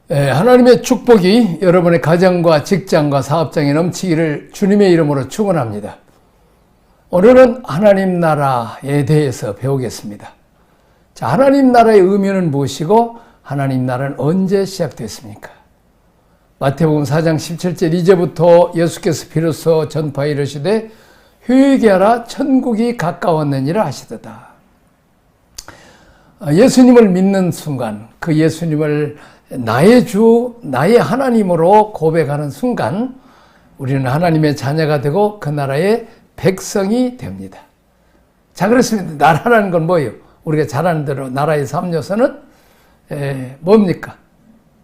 하나님의 축복이 여러분의 가정과 직장과 사업장에 넘치기를 주님의 이름으로 축원합니다. 오늘은 하나님 나라에 대해서 배우겠습니다. 자, 하나님 나라의 의미는 무엇이고 하나님 나라는 언제 시작됐습니까? 마태복음 4장 17절 이제부터 예수께서 비로소 전파에 이르시되 회개하라 천국이 가까웠느니라 하시도다. 예수님을 믿는 순간, 그 예수님을 나의 주, 나의 하나님으로 고백하는 순간 우리는 하나님의 자녀가 되고 그 나라의 백성이 됩니다. 자, 그렇습니다. 나라라는 건 뭐예요? 우리가 잘 아는 대로 나라의 3요소는 뭡니까?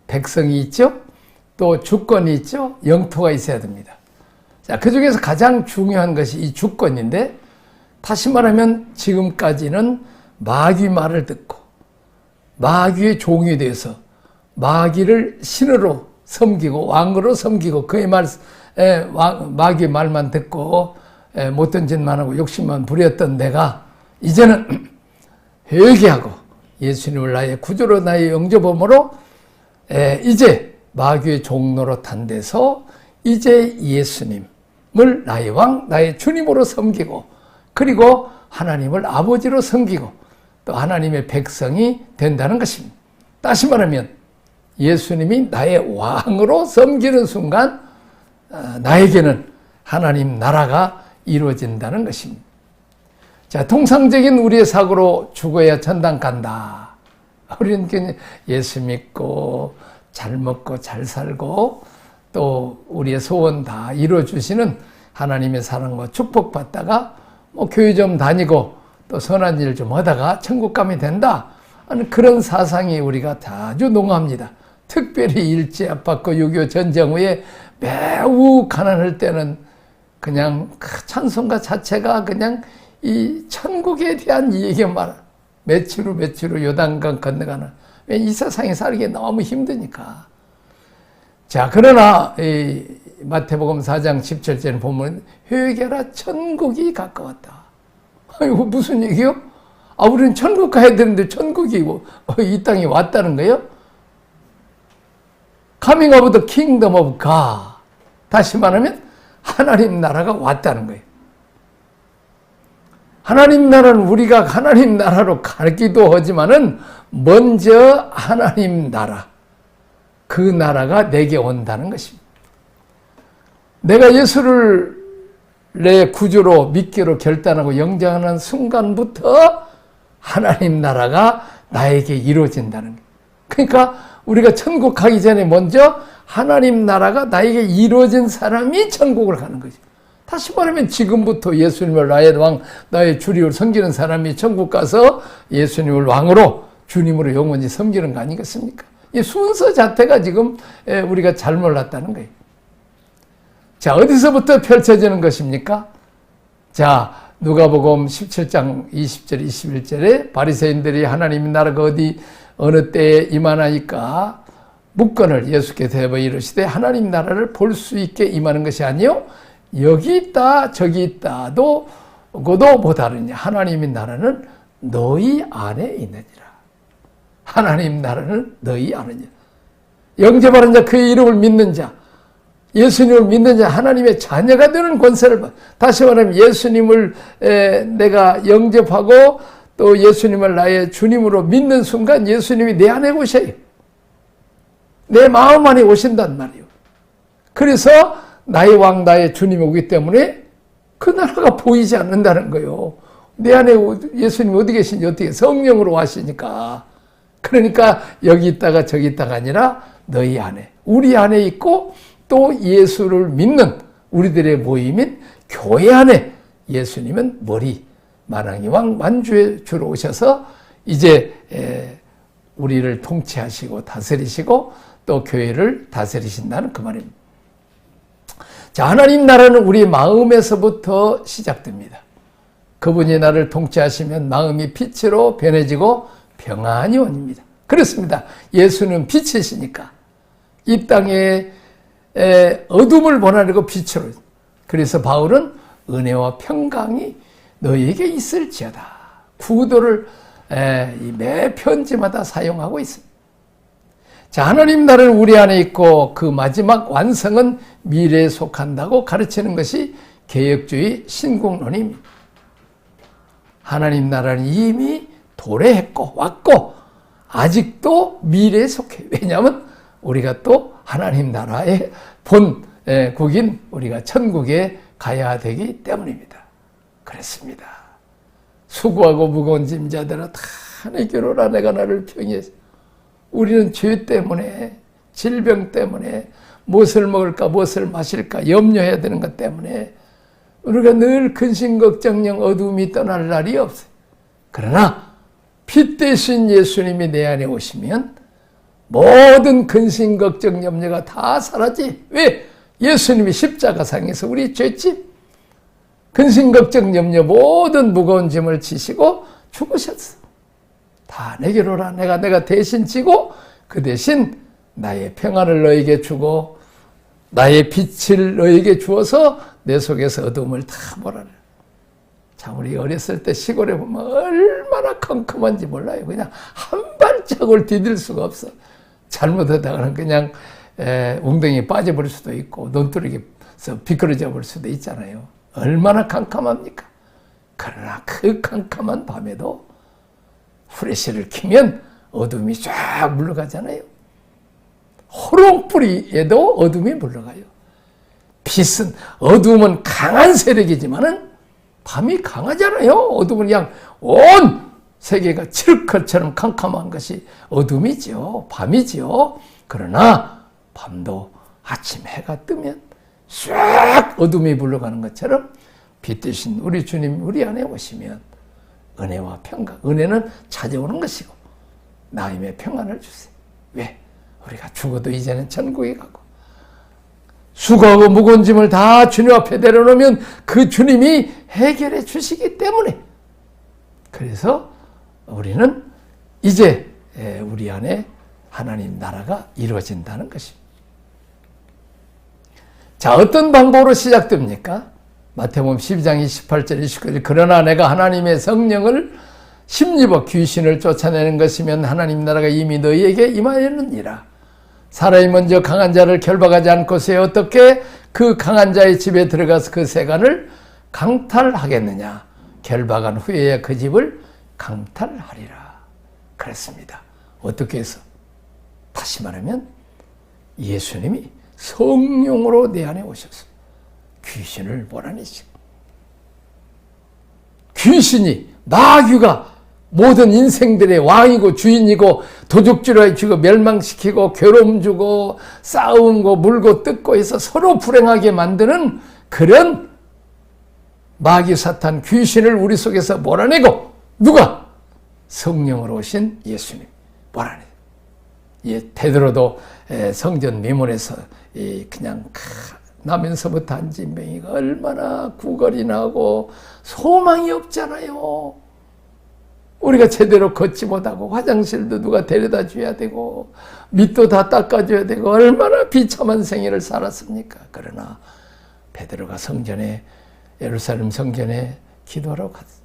백성이 있죠? 또 주권이 있죠? 영토가 있어야 됩니다. 자, 그 중에서 가장 중요한 것이 이 주권인데, 다시 말하면 지금까지는 마귀 말을 듣고 마귀의 종이 돼서 마귀를 신으로 섬기고 왕으로 섬기고 그의 마귀의 말만 듣고 못된 짓만 하고 욕심만 부렸던 내가 이제는 회개하고 예수님을 나의 구주로 나의 영접함으로 이제 마귀의 종로로 탄데서 이제 예수님을 나의 왕, 나의 주님으로 섬기고 그리고 하나님을 아버지로 섬기고 또 하나님의 백성이 된다는 것입니다. 다시 말하면 예수님이 나의 왕으로 섬기는 순간 나에게는 하나님 나라가 이루어진다는 것입니다. 자, 통상적인 우리의 사고로 죽어야 천당 간다. 우리는 예수 믿고 잘 먹고 잘 살고 또 우리의 소원 다 이루어주시는 하나님의 사랑과 축복받다가 교회 좀 다니고 또 선한 일 좀 하다가 천국 가면 된다 하는 그런 사상이 우리가 아주 농후합니다. 특별히 일제 압박과 6.25 전쟁 후에 매우 가난할 때는 그냥 그 찬송가 자체가 그냥 이 천국에 대한 얘기만 며칠 후 요단강 건너가는 이 세상에 살기 너무 힘드니까. 자, 그러나 이 마태복음 4장 17절에 보면 회개하라 천국이 가까웠다. 이거 무슨 얘기요? 우리는 천국 가야 되는데 천국이 이 땅에 왔다는 거예요? Coming of the kingdom of God. 다시 말하면 하나님 나라가 왔다는 거예요. 하나님 나라는 우리가 하나님 나라로 가기도 하지만은 먼저 하나님 나라, 그 나라가 내게 온다는 것입니다. 내가 예수를 내 구주로 믿기로 결단하고 영접하는 순간부터 하나님 나라가 나에게 이루어진다는 거예요. 그러니까 우리가 천국 가기 전에 먼저 하나님 나라가 나에게 이루어진 사람이 천국을 가는 거죠. 다시 말하면 지금부터 예수님을 나의 왕, 나의 주님을 섬기는 사람이 천국 가서 예수님을 왕으로 주님으로 영원히 섬기는 거 아니겠습니까? 이 순서 자체가 지금 우리가 잘 몰랐다는 거예요. 자, 어디서부터 펼쳐지는 것입니까? 자, 누가복음 17장 20절 21절에 바리새인들이 하나님 나라가 어느 때에 임하나이까 묻건을 예수께서 대하여 이르시되 하나님 나라를 볼 수 있게 임하는 것이 아니요 여기 있다 저기 있다도 그도 못하느냐. 하나님의 나라는 너희 안에 있느니라. 하나님 나라는 너희 안에 있느니라. 영접하는 자, 그의 이름을 믿는 자, 예수님을 믿는 자, 하나님의 자녀가 되는 권세를 받. 다시 말하면 예수님을 내가 영접하고 또 예수님을 나의 주님으로 믿는 순간 예수님이 내 안에 오셔요. 내 마음 안에 오신단 말이에요. 그래서 나의 왕, 나의 주님이 오기 때문에 그 나라가 보이지 않는다는 거예요. 내 안에 예수님이 어디 계신지 어떻게 성령으로 와시니까. 그러니까 여기 있다가 저기 있다가 아니라 너희 안에, 우리 안에 있고 또 예수를 믿는 우리들의 모임인 교회 안에 예수님은 머리, 만왕의 왕, 만주의 주로 오셔서 이제 우리를 통치하시고 다스리시고 또 교회를 다스리신다는 그 말입니다. 자, 하나님 나라는 우리 마음에서부터 시작됩니다. 그분이 나를 통치하시면 마음이 빛으로 변해지고 평안이 옵니다. 그렇습니다. 예수는 빛이시니까 이 땅에 어둠을 보내고 빛으로. 그래서 바울은 은혜와 평강이 너에게 있을지어다. 구도를 매 편지마다 사용하고 있습니다. 자, 하나님 나라는 우리 안에 있고 그 마지막 완성은 미래에 속한다고 가르치는 것이 개혁주의 신국론입니다. 하나님 나라는 이미 도래했고 왔고 아직도 미래에 속해요. 왜냐하면 우리가 또 하나님 나라의 본국인 우리가 천국에 가야 되기 때문입니다. 그렇습니다. 수고하고 무거운 짐자들아 다 내게로 오라. 내가 나를 평히. 우리는 죄 때문에, 질병 때문에, 무엇을 먹을까 무엇을 마실까 염려해야 되는 것 때문에 우리가 늘 근심걱정령 어두움이 떠날 날이 없어요. 그러나 피 대신 예수님이 내 안에 오시면 모든 근심걱정 염려가 다 사라지. 왜? 예수님이 십자가상에서 우리 죄짐, 근심걱정 염려 모든 무거운 짐을 지시고 죽으셨어. 다 내게로 오라. 내가 대신 지고 그 대신 나의 평안을 너에게 주고 나의 빛을 너에게 주어서 내 속에서 어둠을 다 몰아내. 참 우리 어렸을 때 시골에 보면 얼마나 컴컴한지 몰라요. 그냥 한 발짝을 디딜 수가 없어. 잘못하다가는 그냥 웅덩이에 빠져버릴 수도 있고 논두리에서 비끄러져 버릴 수도 있잖아요. 얼마나 캄캄합니까? 그러나 그 캄캄한 밤에도 후레쉬를 켜면 어둠이 쫙 물러가잖아요. 호롱불이에도 어둠이 물러가요. 빛은, 어둠은 강한 세력이지만은 밤이 강하잖아요. 어둠은 그냥 온 세계가 칠흑처럼 캄캄한 것이 어둠이죠. 밤이죠. 그러나 밤도 아침 해가 뜨면 쫙 어둠이 물러가는 것처럼 빛 대신 우리 주님 우리 안에 오시면 은혜와 평강, 은혜는 찾아오는 것이고 나임의 평안을 주세요. 왜? 우리가 죽어도 이제는 천국에 가고 수고하고 무거운 짐을 다 주님 앞에 내려놓으면 그 주님이 해결해 주시기 때문에 그래서 우리는 이제 우리 안에 하나님 나라가 이루어진다는 것입니다. 자, 어떤 방법으로 시작됩니까? 마태복음 12장 28절 29절 그러나 내가 하나님의 성령을 심입어 귀신을 쫓아내는 것이면 하나님 나라가 이미 너희에게 임하였느니라. 사람이 먼저 강한 자를 결박하지 않고서 어떻게 그 강한 자의 집에 들어가서 그 세간을 강탈하겠느냐. 결박한 후에야 그 집을 강탈하리라. 그랬습니다. 어떻게 해서? 다시 말하면 예수님이 성령으로 내 안에 오셔서 귀신을 몰아내시고 귀신이 마귀가 모든 인생들의 왕이고 주인이고 도둑질을 주고 멸망시키고 괴로움 주고 싸우고 물고 뜯고 해서 서로 불행하게 만드는 그런 마귀 사탄 귀신을 우리 속에서 몰아내고 누가? 성령으로 오신 예수님 몰아내. 베드로도 성전 미문에서 그냥 나면서부터 한 진뱅이가 얼마나 구걸이 나고 소망이 없잖아요. 우리가 제대로 걷지 못하고 화장실도 누가 데려다 줘야 되고 밑도 다 닦아줘야 되고 얼마나 비참한 생애를 살았습니까? 그러나 베드로가 성전에 예루살렘 성전에 기도하러 갔어.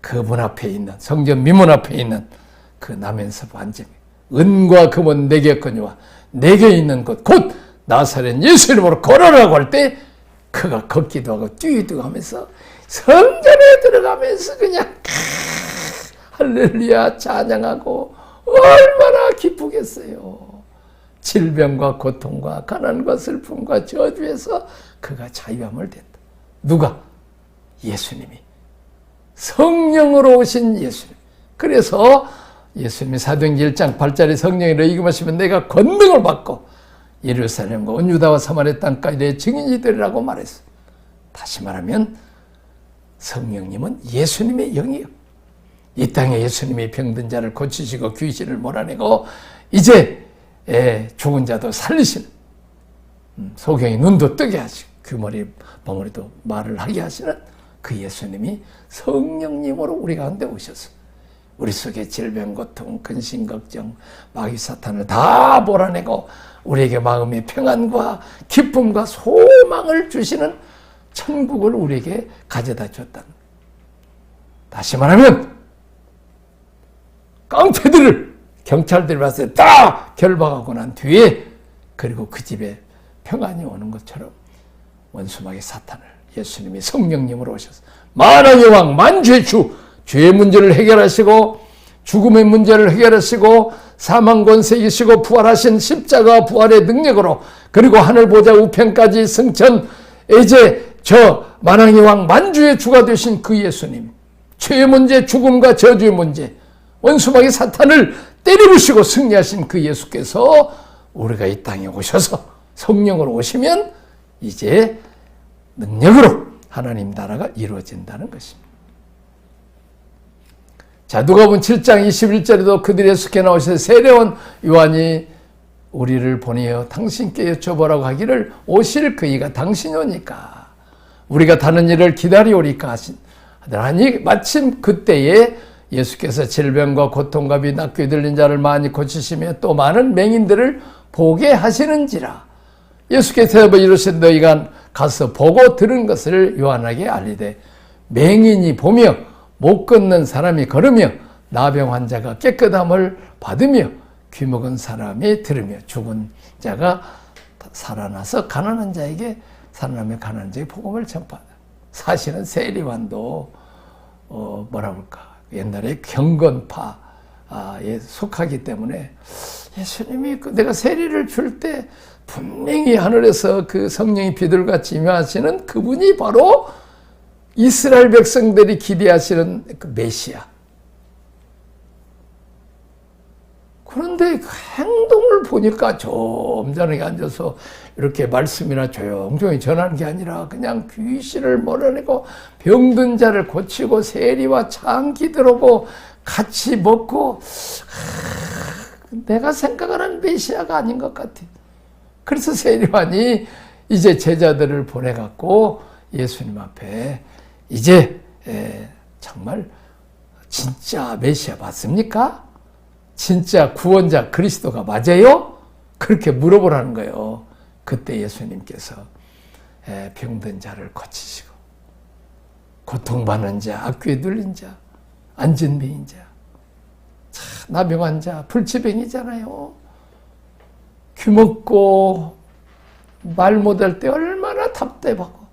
그 문 앞에 있는 성전 미문 앞에 있는 그 나면서 반증 은과 금은 내게 거니와 내게 있는 것 곧 나사렛 예수 이름으로 걸어라고 할 때 그가 걷기도 하고 뛰기도 하면서 성전에 들어가면서 그냥 할렐루야 찬양하고 얼마나 기쁘겠어요. 질병과 고통과 가난과 슬픔과 저주에서 그가 자유함을 됐다. 누가? 예수님이. 성령으로 오신 예수님. 그래서 예수님이 사도행전 1장 8절에 성령으로 이금하시면 내가 권능을 받고 예루살렘과 온 유다와 사마리아 땅까지 내 증인이 되리라고 말했어. 다시 말하면 성령님은 예수님의 영이에요. 이 땅에 예수님이 병든 자를 고치시고 귀신을 몰아내고 이제 죽은 자도 살리시는 소경이 눈도 뜨게 하시고 귀머리 벙어리도 말을 하게 하시는 그 예수님이 성령님으로 우리 가운데 오셔서 우리 속에 질병, 고통, 근심, 걱정, 마귀 사탄을 다 몰아내고 우리에게 마음의 평안과 기쁨과 소망을 주시는 천국을 우리에게 가져다 줬다는 거예요. 다시 말하면 깡패들을 경찰들이 와서 딱 결박하고 난 뒤에 그리고 그 집에 평안이 오는 것처럼 원수마귀 사탄을 예수님이 성령님으로 오셔서 만왕의 왕 만주의 주, 죄의 문제를 해결하시고 죽음의 문제를 해결하시고 사망 권세 이기시고 부활하신 십자가 부활의 능력으로 그리고 하늘 보좌 우편까지 승천 이제 저 만왕의 왕 만주의 주가 되신 그 예수님, 죄의 문제, 죽음과 저주의 문제, 원수마귀 사탄을 때려부시고 승리하신 그 예수께서 우리가 이 땅에 오셔서 성령으로 오시면 이제 능력으로 하나님 나라가 이루어진다는 것입니다. 자, 누가복음 7장 21절에도 그들의 숙에 나오셔서 세례원 요한이 우리를 보내어 당신께 여쭤보라고 하기를 오실 그이가 당신이 오니까 우리가 다른 일을 기다리오리까 하더니 마침 그때에 예수께서 질병과 고통과 비 낫게 들린 자를 많이 고치시며 또 많은 맹인들을 보게 하시는지라. 예수께서 이르신 너희가 가서 보고 들은 것을 요한에게 알리되 맹인이 보며 못 걷는 사람이 걸으며 나병 환자가 깨끗함을 받으며 귀먹은 사람이 들으며 죽은 자가 살아나서 가난한 자에게 살아나며 가난한 자에게 복음을 전파하다. 사실은 세리완도 뭐라 볼까 옛날에 경건파에 속하기 때문에 예수님이 내가 세리를 줄 때 분명히 하늘에서 그 성령이 비둘같이 임하시는 그분이 바로 이스라엘 백성들이 기대하시는 그 메시아. 그런데 그 행동을 보니까 점잖게 앉아서 이렇게 말씀이나 조용조용히 전하는 게 아니라 그냥 귀신을 몰아내고 병든 자를 고치고 세리와 창기 들어오고 같이 먹고 내가 생각하는 메시아가 아닌 것 같아. 그래서 세리완이 이제 제자들을 보내갖고 예수님 앞에 이제 정말 진짜 메시아 맞습니까? 진짜 구원자 그리스도가 맞아요? 그렇게 물어보라는 거예요. 그때 예수님께서 병든 자를 고치시고 고통받는 자, 악귀에 눌린 자, 안진뱅인 자, 나병환 자, 불치병이잖아요. 귀먹고 말 못할 때 얼마나 답답하고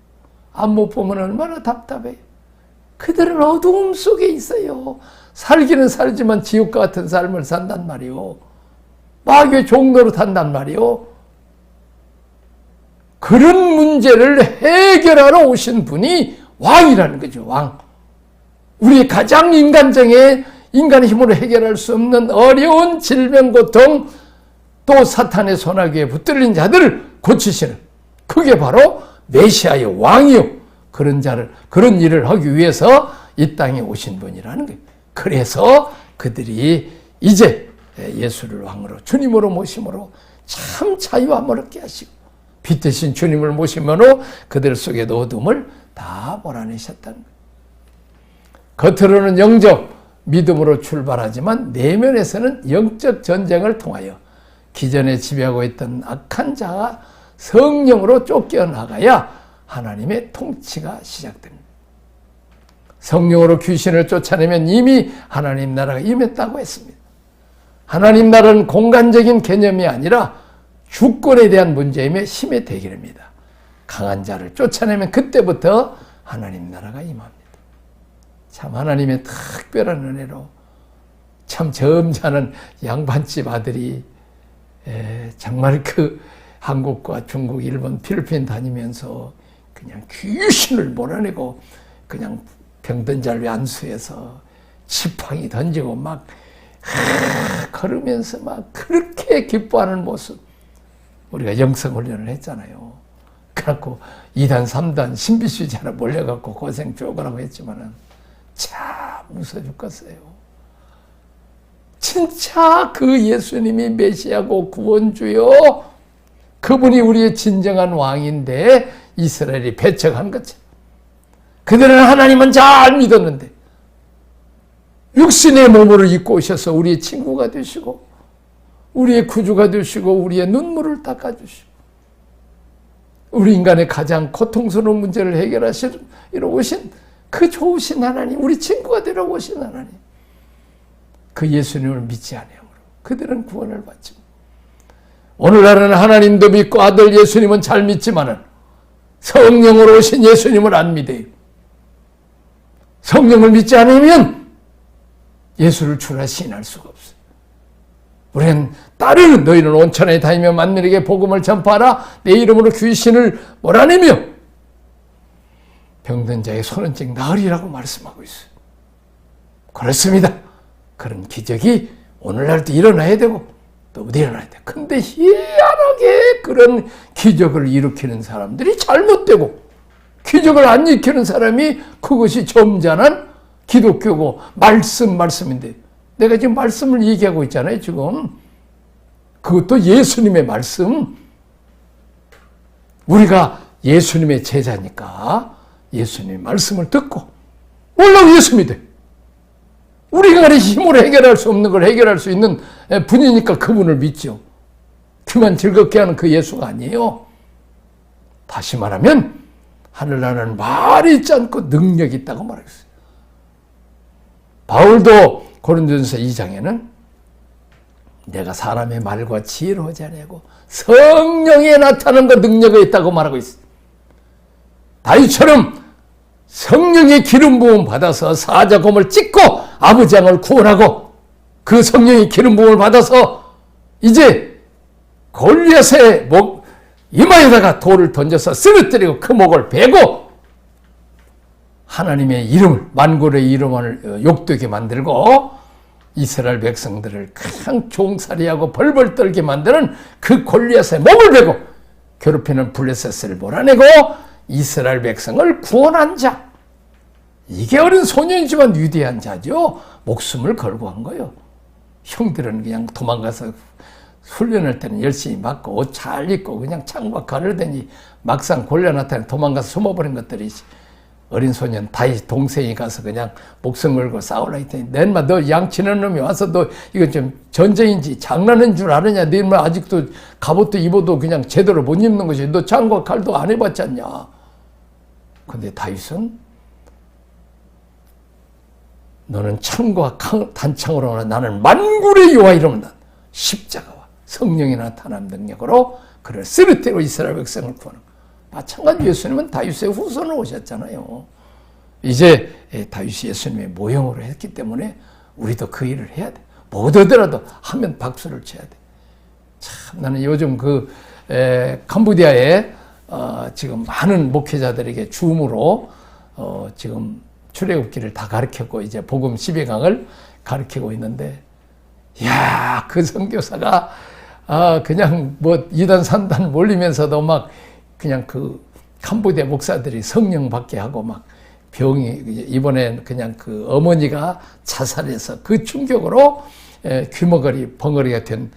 안 못 보면 얼마나 답답해. 그들은 어두움 속에 있어요. 살기는 살지만 지옥과 같은 삶을 산단 말이요. 마귀의 종로로 산단 말이요. 그런 문제를 해결하러 오신 분이 왕이라는 거죠. 왕. 우리 가장 인간적인 인간의 힘으로 해결할 수 없는 어려운 질병, 고통, 또 사탄의 소나기에 붙들린 자들을 고치시는 그게 바로 메시아의 왕이요. 그런 자를, 그런 일을 하기 위해서 이 땅에 오신 분이라는 거예요. 그래서 그들이 이제 예수를 왕으로, 주님으로 모심으로 참 자유함을 얻게 하시고 빛 대신 주님을 모심으로 그들 속의 어둠을 다 몰아내셨다는 거예요. 겉으로는 영적 믿음으로 출발하지만 내면에서는 영적 전쟁을 통하여 기존에 지배하고 있던 악한 자가 성령으로 쫓겨나가야 하나님의 통치가 시작됩니다. 성령으로 귀신을 쫓아내면 이미 하나님 나라가 임했다고 했습니다. 하나님 나라는 공간적인 개념이 아니라 주권에 대한 문제임의 힘의 대결입니다. 강한 자를 쫓아내면 그때부터 하나님 나라가 임합니다. 참 하나님의 특별한 은혜로 참 점잖은 양반집 아들이 정말 그 한국과 중국, 일본, 필리핀 다니면서 그냥 귀신을 몰아내고 그냥 병든 자를 안수해서 지팡이 던지고 막 걸으면서 막 그렇게 기뻐하는 모습. 우리가 영성훈련을 했잖아요. 그래갖고 2단, 3단 신비주의자로 몰려갖고 고생 쪼그라고 했지만은 참 웃어 죽겠어요. 진짜 그 예수님이 메시아고 구원주요. 그분이 우리의 진정한 왕인데 이스라엘이 배척한 거죠. 그들은 하나님은 잘 믿었는데 육신의 몸으로 입고 오셔서 우리의 친구가 되시고 우리의 구주가 되시고 우리의 눈물을 닦아주시고 우리 인간의 가장 고통스러운 문제를 해결하시러 오신 그 좋으신 하나님, 우리 친구가 되러 오신 하나님, 그 예수님을 믿지 아니하므로 그들은 구원을 받지. 오늘날은 하나님도 믿고 아들 예수님은 잘 믿지만은 성령으로 오신 예수님을 안 믿어요. 성령을 믿지 않으면 예수를 주라 시인할 수가 없어요. 우리는 따르는 너희는 온천에 다니며 만민에게 복음을 전파하라. 내 이름으로 귀신을 몰아내며 병든 자의 손은 즉 나으리라고 말씀하고 있어요. 그렇습니다. 그런 기적이 오늘날도 일어나야 되고 또 일어나야 돼. 근데 희한하게 그런 기적을 일으키는 사람들이 잘못되고 기적을 안 일으키는 사람이 그것이 점잖은 기독교고 말씀인데 내가 지금 말씀을 얘기하고 있잖아요. 지금 그것도 예수님의 말씀. 우리가 예수님의 제자니까 예수님의 말씀을 듣고 올라오 예수 믿어. 우리가 힘으로 해결할 수 없는 걸 해결할 수 있는 분이니까 그분을 믿죠. 귀만 즐겁게 하는 그 예수가 아니에요. 다시 말하면 하늘나라는 말이 있지 않고 능력이 있다고 말했어요. 바울도 고린도전서 2장에는 내가 사람의 말과 지혜로 하지 아니하고 성령에 나타나는 것 능력이 있다고 말하고 있어요. 다윗처럼 성령의 기름 부음 받아서 사자곰을 찢고 아버지 양을 구원하고 그 성령의 기름 부음을 받아서 이제 골리앗의 목 이마에다가 돌을 던져서 쓰러뜨리고 그 목을 베고 하나님의 이름을 만골의 이름을 욕되게 만들고 이스라엘 백성들을 그냥 종살이하고 벌벌 떨게 만드는 그 골리앗의 목을 베고 괴롭히는 블레셋을 몰아내고 이스라엘 백성을 구원한 자. 이게 어린 소년이지만 위대한 자죠. 목숨을 걸고 한 거예요. 형들은 그냥 도망가서 훈련할 때는 열심히 맞고 옷 잘 입고 그냥 창과 칼을 대니 막상 골리앗 나타나 도망가서 숨어버린 것들이 어린 소년 다윗 동생이 가서 그냥 목숨 걸고 싸우라 했더니 내 인마 너 양치는 놈이 와서 너 이거 좀 전쟁인지 장난인 줄 아느냐. 내 인마 아직도 갑옷도 입어도 그냥 제대로 못 입는 것이 너 창과 칼도 안 해봤지 않냐. 근데 다윗은 너는 창과 단창으로 하나 나는 만군의 여호와 이름은 십자가와 성령이 나타난 능력으로 그를 쓰러뜨리고 이스라엘 백성을 구하는 마찬가지. 예수님은 다윗의 후손으로 오셨잖아요. 이제 다윗이 예수님의 모형으로 했기 때문에 우리도 그 일을 해야 돼. 못 하더라도 하면 박수를 쳐야 돼. 참 나는 요즘 캄보디아에 지금 많은 목회자들에게 줌으로 지금 출애굽기를 다 가르쳤고 이제 복음 12강을 가르치고 있는데 이야 그 선교사가 그냥 뭐 2단 3단 몰리면서도 막 그냥 그 캄보디아 목사들이 성령 받게 하고 막 병이 이번에 그냥 그 어머니가 자살해서 그 충격으로 귀머거리 벙어리가 된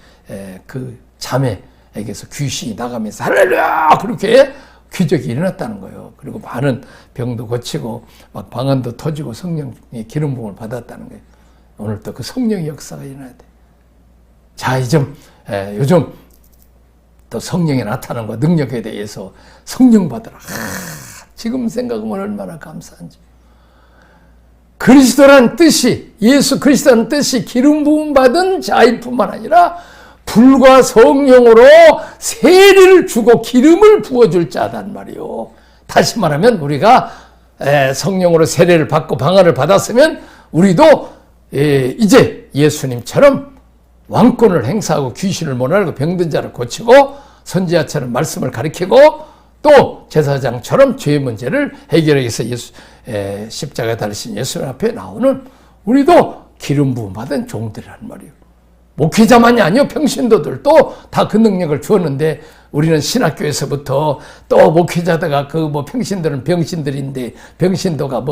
그 자매에게서 귀신이 나가면서 할렐루야 그렇게 기적이 일어났다는 거예요. 그리고 많은 병도 고치고 막 방언도 터지고 성령의 기름 부음을 받았다는 거예요. 오늘 또 그 성령의 역사가 일어나야 돼. 자, 요즘 또 성령이 나타나는 것 능력에 대해서 성령 받으라. 지금 생각하면 얼마나 감사한지. 그리스도란 뜻이 예수 그리스도라는 뜻이 기름 부음 받은 자일 뿐만 아니라 불과 성령으로 세리를 주고 기름을 부어줄 자단 말이요. 다시 말하면 우리가 성령으로 세례를 받고 방언을 받았으면 우리도 이제 예수님처럼 왕권을 행사하고 귀신을 몰아내고 병든 자를 고치고 선지자처럼 말씀을 가리키고 또 제사장처럼 죄의 문제를 해결하기 위해서 십자가에 달리신 예수님 앞에 나오는 우리도 기름 부음 받은 종들이란 말이에요. 목회자만이 아니요 평신도들도 다 그 능력을 주었는데 우리는 신학교에서부터 또 목회자다가 그 뭐 평신들은 병신들인데 병신도가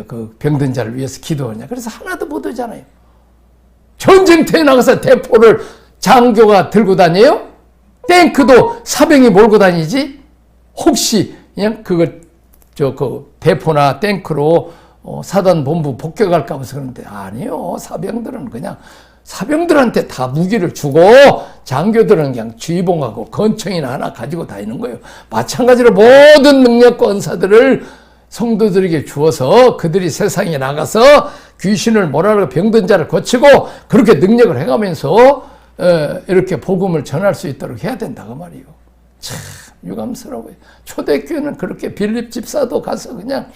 그 병든 자를 위해서 기도하냐. 그래서 하나도 못 하잖아요. 전쟁터에 나가서 대포를 장교가 들고 다녀요? 탱크도 사병이 몰고 다니지? 혹시 그냥 그 대포나 탱크로 사단 본부 복격할까 봐서 그런데 아니요. 사병들은 그냥 사병들한테 다 무기를 주고 장교들은 그냥 주의봉하고 권총이나 하나 가지고 다니는 거예요. 마찬가지로 모든 능력과 은사들을 성도들에게 주어서 그들이 세상에 나가서 귀신을 몰아내고 병든 자를 고치고 그렇게 능력을 해가면서 이렇게 복음을 전할 수 있도록 해야 된다 그 말이요. 참 유감스러워요. 초대교회는 그렇게 빌립 집사도 가서 그냥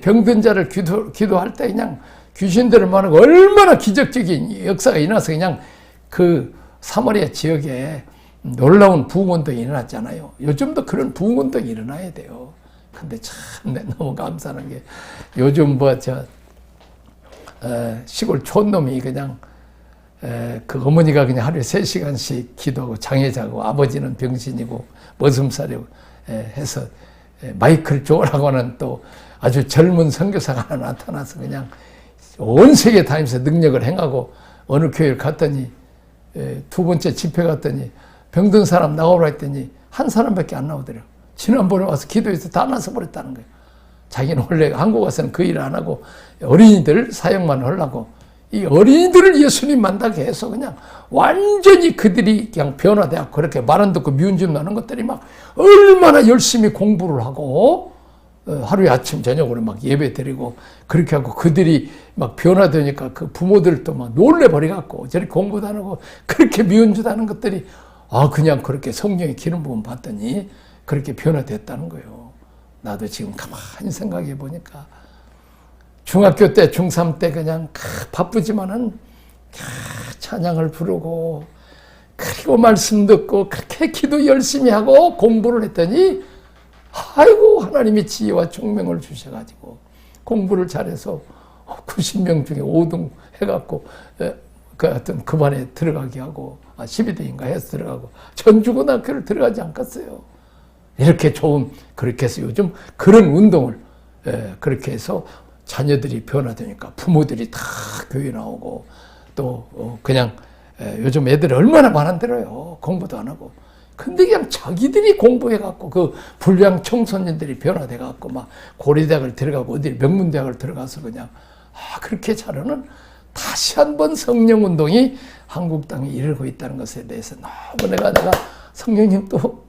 병든 자를 기도할 때 그냥 귀신들을 말하고 얼마나 기적적인 역사가 일어나서 그냥 그 사마리아 지역에 놀라운 부흥운동이 일어났잖아요. 요즘도 그런 부흥운동이 일어나야 돼요. 근데 참 너무 감사한 게 요즘 시골 촌놈이 그냥 그 어머니가 그냥 하루에 3시간씩 기도하고 장애자고 아버지는 병신이고 머슴살이고 해서 마이클 조라고 하는 또 아주 젊은 선교사가 하나 나타나서 그냥 온 세계 다니면서 능력을 행하고 어느 교회를 갔더니 두 번째 집회 갔더니 병든 사람 나오라 했더니 한 사람밖에 안 나오더래요. 지난번에 와서 기도해서 다 나서 버렸다는 거예요. 자기는 원래 한국 와서는 그 일을 안 하고 어린이들 사역만 하려고 이 어린이들을 예수님 만나게 해서 그냥 완전히 그들이 그냥 변화되고 그렇게 말 안 듣고 미운짓 나는 것들이 막 얼마나 열심히 공부를 하고 하루에 아침 저녁으로 막 예배 드리고 그렇게 하고 그들이 막 변화되니까 그 부모들도 막 놀래버려갖고 저렇게 공부도 안 하고 그렇게 미운짓 하는 것들이 그냥 그렇게 성령의 기름 부음 받더니 그렇게 변화됐다는 거예요. 나도 지금 가만히 생각해 보니까 중학교 때, 중3 때 그냥 바쁘지만은 찬양을 부르고 그리고 말씀 듣고 그렇게 기도 열심히 하고 공부를 했더니 아이고 하나님이 지혜와 총명을 주셔가지고 공부를 잘해서 90명 중에 5등 해갖고 그 하여튼 그 반에 들어가게 하고 12등인가 해서 들어가고 전주고등학교를 들어가지 않겠어요. 이렇게 좋은 그렇게 해서 요즘 그런 운동을 그렇게 해서 자녀들이 변화되니까 부모들이 다 교회 나오고 또 그냥 요즘 애들이 얼마나 많은데요. 공부도 안 하고. 근데 그냥 자기들이 공부해갖고 그 불량 청소년들이 변화돼갖고 막 고려대학을 들어가고 어디 명문대학을 들어가서 그냥 그렇게 잘하는 다시 한번 성령운동이 한국 땅에 이르고 있다는 것에 대해서 너무 내가 성령님 또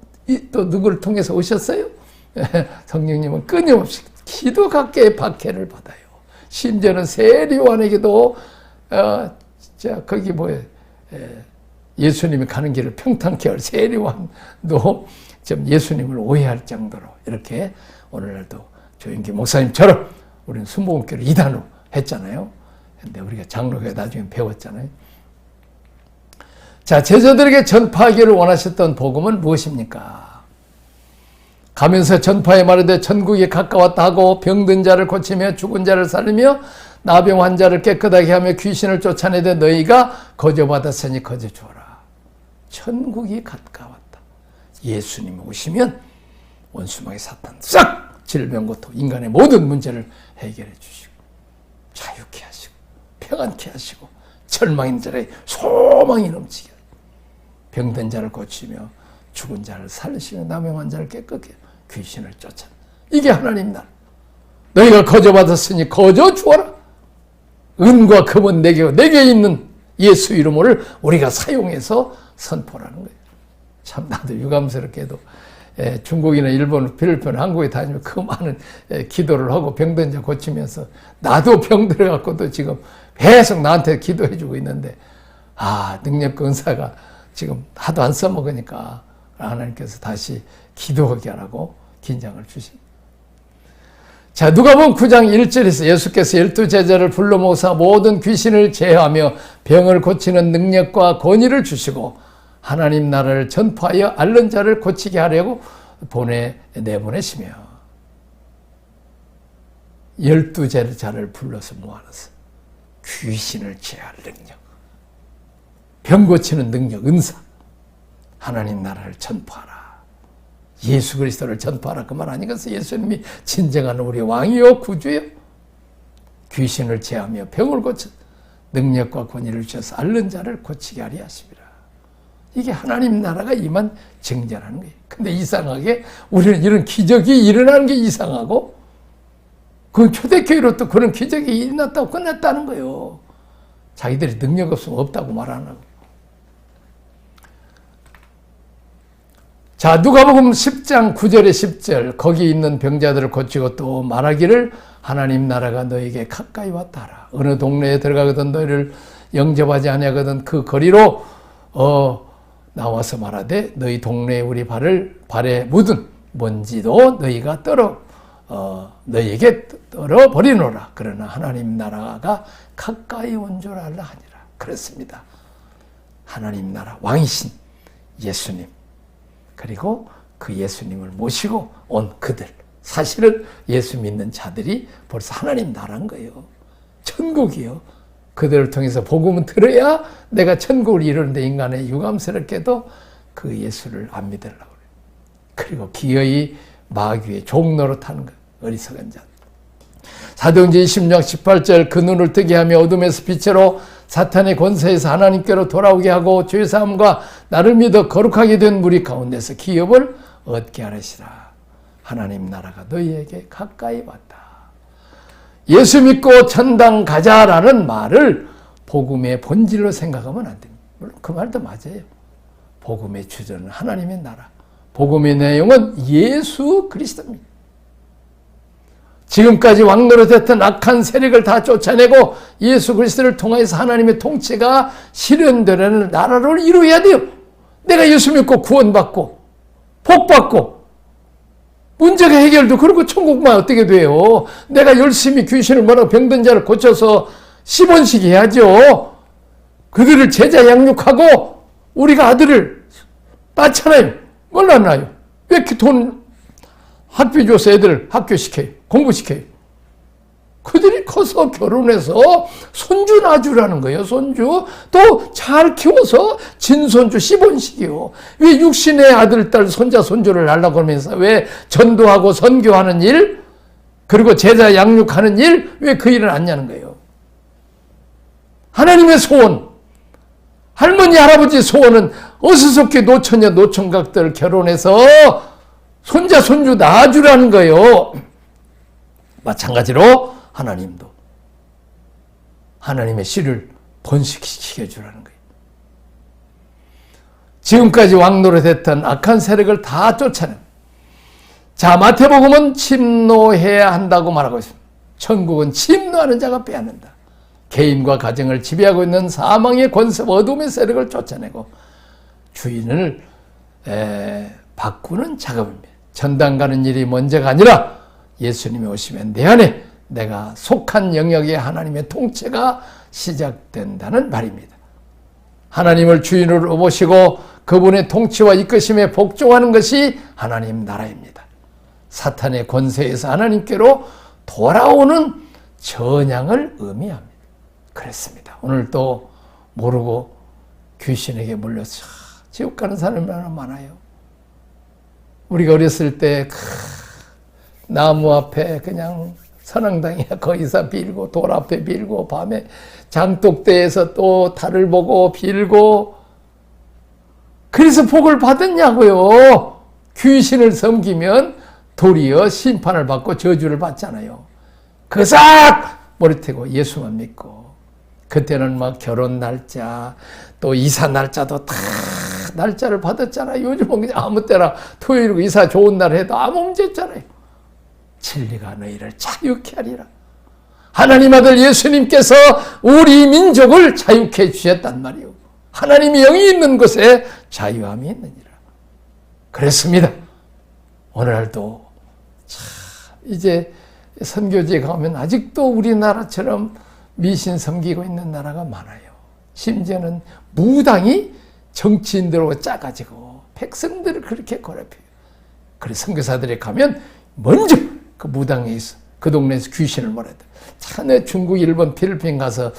누구를 통해서 오셨어요? 성령님은 끊임없이 기도 각계의 박해를 받아요. 심지어는 세리요한에게도 거기 예수님이 가는 길을 평탄케 할 세리요한도 좀 예수님을 오해할 정도로 이렇게 오늘날도 조영기 목사님처럼 우리는 순복음교를 2단으로 했잖아요. 근데 우리가 장로교회 나중에 배웠잖아요. 자, 제자들에게 전파하기를 원하셨던 복음은 무엇입니까? 가면서 전파에 말하되 천국이 가까웠다 하고 병든 자를 고치며 죽은 자를 살리며 나병 환자를 깨끗하게 하며 귀신을 쫓아내되 너희가 거저받았으니 거저 주어라. 천국이 가까웠다. 예수님 오시면 원수마귀 사탄 싹 질병 고통 인간의 모든 문제를 해결해 주시고 자유케 하시고 평안케 하시고 절망인 자의 소망이 넘치게 병든 자를 고치며 죽은 자를 살리시며 나병 환자를 깨끗게 귀신을 쫓아. 이게 하나님 나라. 너희가 거저받았으니 거저 주어라. 은과 금은 내게 있는 예수 이름을 우리가 사용해서 선포라는 거예요. 참 나도 유감스럽게도 중국이나 일본, 필리핀, 한국에 다니면 그 많은 기도를 하고 병든 자 고치면서 나도 병 들어갖고도 지금 계속 나한테 기도해주고 있는데 능력 은사가 지금 하도 안 써먹으니까 하나님께서 다시 기도하게 하라고 긴장을 주십니다. 자, 누가복음 9장 1절에서 예수께서 12제자를 불러 모사 모든 귀신을 제어하며 병을 고치는 능력과 권위를 주시고 하나님 나라를 전파하여 앓는 자를 고치게 하려고 내보내시며 12제자를 불러서 모아놨어. 귀신을 제어할 능력, 병 고치는 능력, 은사, 하나님 나라를 전파하라. 예수 그리스도를 전파하라. 그 말 아니겠어요? 예수님이 진정한 우리 왕이요 구주요. 귀신을 제하며 병을 고쳐 능력과 권위를 주셔서 앓는 자를 고치게 하리 하시리라. 이게 하나님 나라가 임한 증거라는 거예요. 근데 이상하게 우리는 이런 기적이 일어나는 게 이상하고 그 초대교회로 또 그런 기적이 일어났다고 끝났다는 거예요. 자기들이 능력 없으면 없다고 말 안 하고. 자, 누가복음 10장 9절에 10절 거기 있는 병자들을 고치고 또 말하기를 하나님 나라가 너에게 가까이 왔다라. 어느 동네에 들어가거든 너희를 영접하지 아니하거든 그 거리로 나와서 말하되 너희 동네에 우리 발에 묻은 먼지도 너희가 너희에게 떨어버리노라. 그러나 하나님 나라가 가까이 온 줄 알라 하니라. 그렇습니다. 하나님 나라 왕이신 예수님, 그리고 그 예수님을 모시고 온 그들, 사실은 예수 믿는 자들이 벌써 하나님 나라인 거예요. 천국이요. 그들을 통해서 복음은 들어야 내가 천국을 이루는데 인간의 유감스럽게도 그 예수를 안 믿으려고 그래요. 그리고 기어이 마귀의 종로로 타는 거예요. 어리석은 자. 사도행전 20장 18절 그 눈을 뜨게 하며 어둠에서 빛으로 사탄의 권세에서 하나님께로 돌아오게 하고 죄사함과 나를 믿어 거룩하게 된 무리 가운데서 기업을 얻게 하시라. 하나님 나라가 너희에게 가까이 왔다. 예수 믿고 천당 가자라는 말을 복음의 본질로 생각하면 안 됩니다. 물론 그 말도 맞아요. 복음의 주제는 하나님의 나라. 복음의 내용은 예수 그리스도입니다. 지금까지 왕노릇했던 악한 세력을 다 쫓아내고 예수 그리스도를 통해서 하나님의 통치가 실현되는 나라를 이루어야 돼요. 내가 예수 믿고 구원받고 복받고 문제가 해결도 그리고 천국만 어떻게 돼요? 내가 열심히 귀신을 몰아 병든 자를 고쳐서 10원씩 해야죠. 그들을 제자 양육하고 우리가 아들을 낳잖아요. 몰랐나요? 왜 이렇게 돈 학비 줘서 애들 학교시켜요? 공부시켜요? 그들이 커서 결혼해서 손주 낳아주라는 거예요. 손주. 또 잘 키워서 진손주 10원씩이요. 왜 육신의 아들, 딸, 손자, 손주를 낳으려고 하면서 왜 전도하고 선교하는 일, 그리고 제자 양육하는 일, 왜 그 일을 안 하는 거예요? 하나님의 소원, 할머니, 할아버지 소원은 어수선하게 노처녀, 노총각들 결혼해서 손자, 손주 낳아주라는 거예요. 마찬가지로 하나님도 하나님의 씨를 번식시켜주라는 거예요. 지금까지 왕노릇했던 악한 세력을 다 쫓아내는. 자, 마태복음은 침노해야 한다고 말하고 있습니다. 천국은 침노하는 자가 빼앗는다. 개인과 가정을 지배하고 있는 사망의 권세와 어둠의 세력을 쫓아내고 주인을 바꾸는 작업입니다. 전당 가는 일이 문제가 아니라 예수님이 오시면 내 안에 내가 속한 영역에 하나님의 통치가 시작된다는 말입니다. 하나님을 주인으로 모시고 그분의 통치와 이끄심에 복종하는 것이 하나님 나라입니다. 사탄의 권세에서 하나님께로 돌아오는 전향을 의미합니다. 그렇습니다. 오늘 또 모르고 귀신에게 물려서 지옥 가는 사람이 얼마나 많아요. 우리가 어렸을 때 나무 앞에 그냥 선앙당이야 거기서 빌고 돌 앞에 빌고 밤에 장독대에서 또 달을 보고 빌고 그래서 복을 받았냐고요. 귀신을 섬기면 도리어 심판을 받고 저주를 받잖아요. 그 싹 머리태고 예수만 믿고 그때는 막 결혼 날짜 또 이사 날짜도 다 날짜를 받았잖아요. 요즘은 그냥 아무 때나 토요일이고 이사 좋은 날 해도 아무 문제 없잖아요. 진리가 너희를 자유케 하리라. 하나님 아들 예수님께서 우리 민족을 자유케 주셨단 말이요. 하나님이 영이 있는 곳에 자유함이 있느니라. 그랬습니다. 오늘날도 참 이제 선교지에 가면 아직도 우리나라처럼 미신 섬기고 있는 나라가 많아요. 심지어는 무당이 정치인들하고 짜가지고 백성들을 그렇게 괴롭혀요. 그래서 선교사들이 가면 먼저 그 무당에 있어. 그 동네에서 귀신을 몰아야 돼. 참 중국, 일본, 필리핀 가서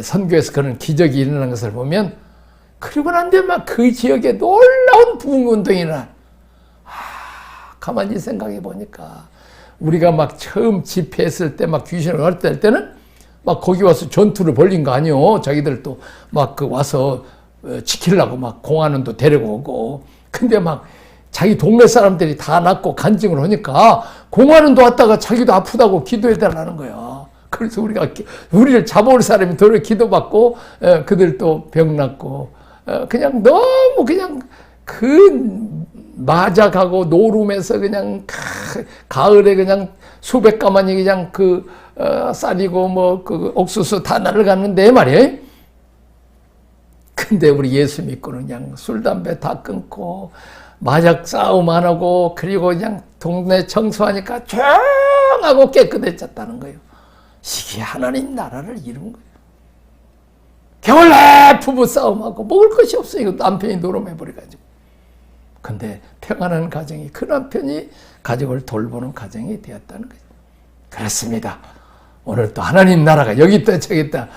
선교에서 그런 기적이 일어나는 것을 보면 그리고 난 뒤에 막 그 지역에 놀라운 부흥운동이나 가만히 생각해 보니까 우리가 막 처음 집회했을 때 막 귀신을 할 때는 막 거기 와서 전투를 벌린 거 아니요. 자기들도 막 그 와서 지키려고 막 공안원도 데리고 오고. 근데 막 자기 동네 사람들이 다 낫고 간증을 하니까 공안원도 왔다가 자기도 아프다고 기도해달라는 거야. 그래서 우리를 잡아올 사람이 도리어 기도받고 그들도 병 낫고 그냥 너무 그냥 그 마작하고 노름에서 그냥 가을에 그냥 수백 가마니 그냥 쌀이고 뭐 옥수수 다 날아갔는데 말이에요. 근데 우리 예수 믿고는 그냥 술 담배 다 끊고 마작 싸움 안 하고 그리고 그냥 동네 청소하니까 조용하고 깨끗해졌다는 거예요. 이게 하나님 나라를 이룬 거예요. 겨울에 부부 싸움하고 먹을 것이 없어요. 남편이 노름해버려가지고. 근데 평안한 가정이, 그 남편이 가족을 돌보는 가정이 되었다는 거죠. 그렇습니다. 오늘 또 하나님 나라가 여기 있다 저기 있다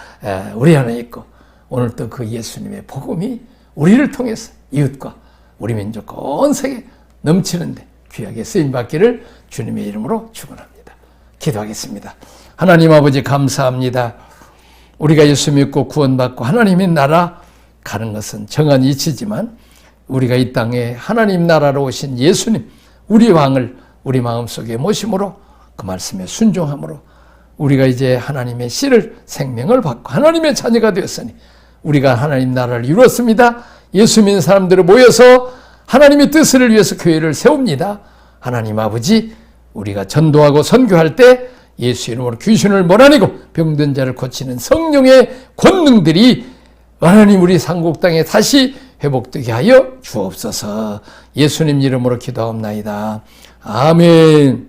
우리 안에 있고, 오늘 또 그 예수님의 복음이 우리를 통해서 이웃과 우리 민족과 온 세계 넘치는데 귀하게 쓰임받기를 주님의 이름으로 축원합니다. 기도하겠습니다. 하나님 아버지 감사합니다. 우리가 예수 믿고 구원받고 하나님의 나라 가는 것은 정한 이치지만, 우리가 이 땅에 하나님 나라로 오신 예수님, 우리 왕을 우리 마음속에 모심으로 그 말씀에 순종함으로 우리가 이제 하나님의 씨를, 생명을 받고 하나님의 자녀가 되었으니 우리가 하나님 나라를 이루었습니다. 예수 믿는 사람들을 모여서 하나님의 뜻을 위해서 교회를 세웁니다. 하나님 아버지, 우리가 전도하고 선교할 때 예수 이름으로 귀신을 몰아내고 병든 자를 고치는 성령의 권능들이 하나님 우리 한국 땅에 다시 회복되게 하여 주옵소서. 예수님 이름으로 기도하옵나이다. 아멘.